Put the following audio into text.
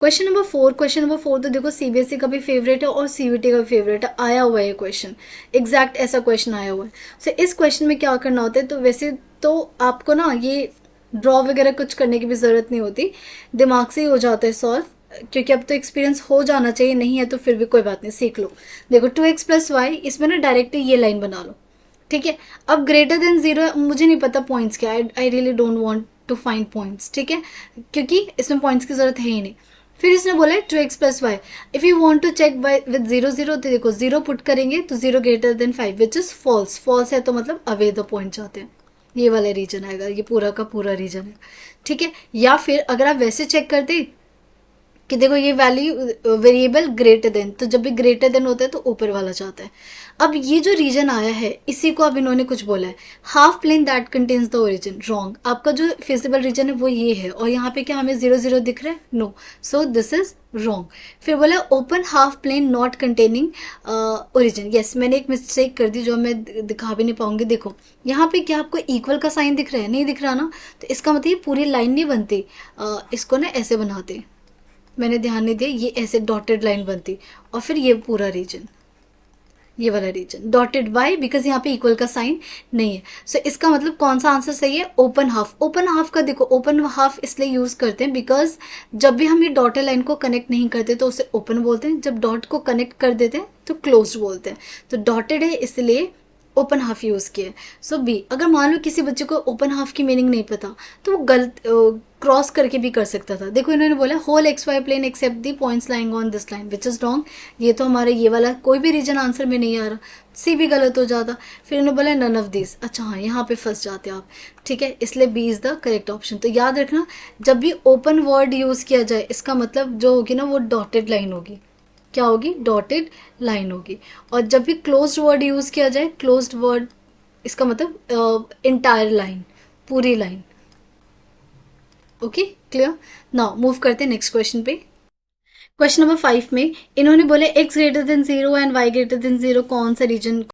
Question number 4 तो देखो CBSE का भी फेवरेट है और सीयूईटी का भी फेवरेट है, आया हुआ है ये क्वेश्चन, एग्जैक्ट ऐसा क्वेश्चन आया हुआ है। सो इस क्वेश्चन में क्या करना होता है, तो वैसे तो आपको ना ये ड्रॉ वगैरह कुछ करने की भी जरूरत नहीं होती, दिमाग से ही हो जाता है सॉल्व, क्योंकि अब तो एक्सपीरियंस हो जाना चाहिए, नहीं है तो फिर भी कोई बात नहीं, सीख लो। देखो 2x+y, इसमें ना डायरेक्टली ये लाइन बना लो, ठीक है। अब ग्रेटर देन जीरो, मुझे नहीं पता पॉइंट्स क्या, I really don't want to find points, ठीक है, क्योंकि इसमें पॉइंट्स की जरूरत है ही नहीं। फिर इसने बोला है 2x+y, if you want to check by with zero zero, तो देखो जीरो पुट करेंगे तो zero greater than 5 which is false, false है तो मतलब अवे द पॉइंट जाते हैं, ये वाला रीजन आएगा, ये पूरा का पूरा रीजन है, ठीक है। या फिर अगर आप वैसे चेक करते कि देखो ये वैल्यू वेरिएबल ग्रेटर देन, तो जब भी ग्रेटर देन होता है तो ऊपर वाला जाता है। अब ये जो रीजन आया है इसी को अब इन्होंने कुछ बोला है, half plane that contains the origin, wrong, आपका जो फिजिबल रीजन है वो ये है, और यहाँ पे क्या हमें जीरो जीरो दिख रहा है, no, so this is wrong. फिर बोला open half plane not containing origin, yes मैंने एक मिस्टेक कर दी जो मैं दिखा भी नहीं पाऊंगी, देखो यहाँ पे क्या आपको इक्वल का साइन दिख रहा है, नहीं दिख रहा ना, तो इसका मतलब ये पूरी लाइन नहीं बनती, इसको ना ऐसे बनाते, मैंने ध्यान नहीं दिया, ये ऐसे डॉटेड लाइन बनती, और फिर ये पूरा रीजन, ये वाला रीजन डॉटेड बाय, बिकॉज यहाँ पे इक्वल का साइन नहीं है। सो इसका मतलब कौन सा आंसर सही है, ओपन हाफ। ओपन हाफ का देखो, ओपन हाफ इसलिए यूज करते हैं बिकॉज जब भी हम ये डॉटेड लाइन को कनेक्ट नहीं करते तो उसे ओपन बोलते हैं, जब डॉट को कनेक्ट कर देते हैं तो क्लोज बोलते हैं, तो डॉटेड है इसलिए ओपन हाफ यूज किया। सो बी, अगर मान लो किसी बच्चे को ओपन हाफ की मीनिंग नहीं पता तो वो गलत क्रॉस करके भी कर सकता था, देखो इन्होंने बोला whole X Y plane except the points lying on this line, which is wrong, ये तो हमारे ये वाला कोई भी रीजन आंसर में नहीं आ रहा, सी भी गलत हो जाता। फिर इन्होंने बोला नन ऑफ दिस, अच्छा हाँ यहाँ पे फंस जाते आप, ठीक है, इसलिए B is the correct option. तो याद रखना जब भी ओपन वर्ड यूज किया जाए इसका मतलब जो होगी ना वो डॉटेड लाइन होगी, क्या होगी, डॉटेड लाइन होगी। और जब भी क्लोज्ड वर्ड यूज किया जाए, क्लोज्ड वर्ड इसका मतलब इंटायर लाइन, पूरी line, okay clear. Now move करते हैं नेक्स्ट क्वेश्चन पे। क्वेश्चन नंबर 5 में इन्होंने बोले x greater than 0 and y greater than 0 कौन सा रीजन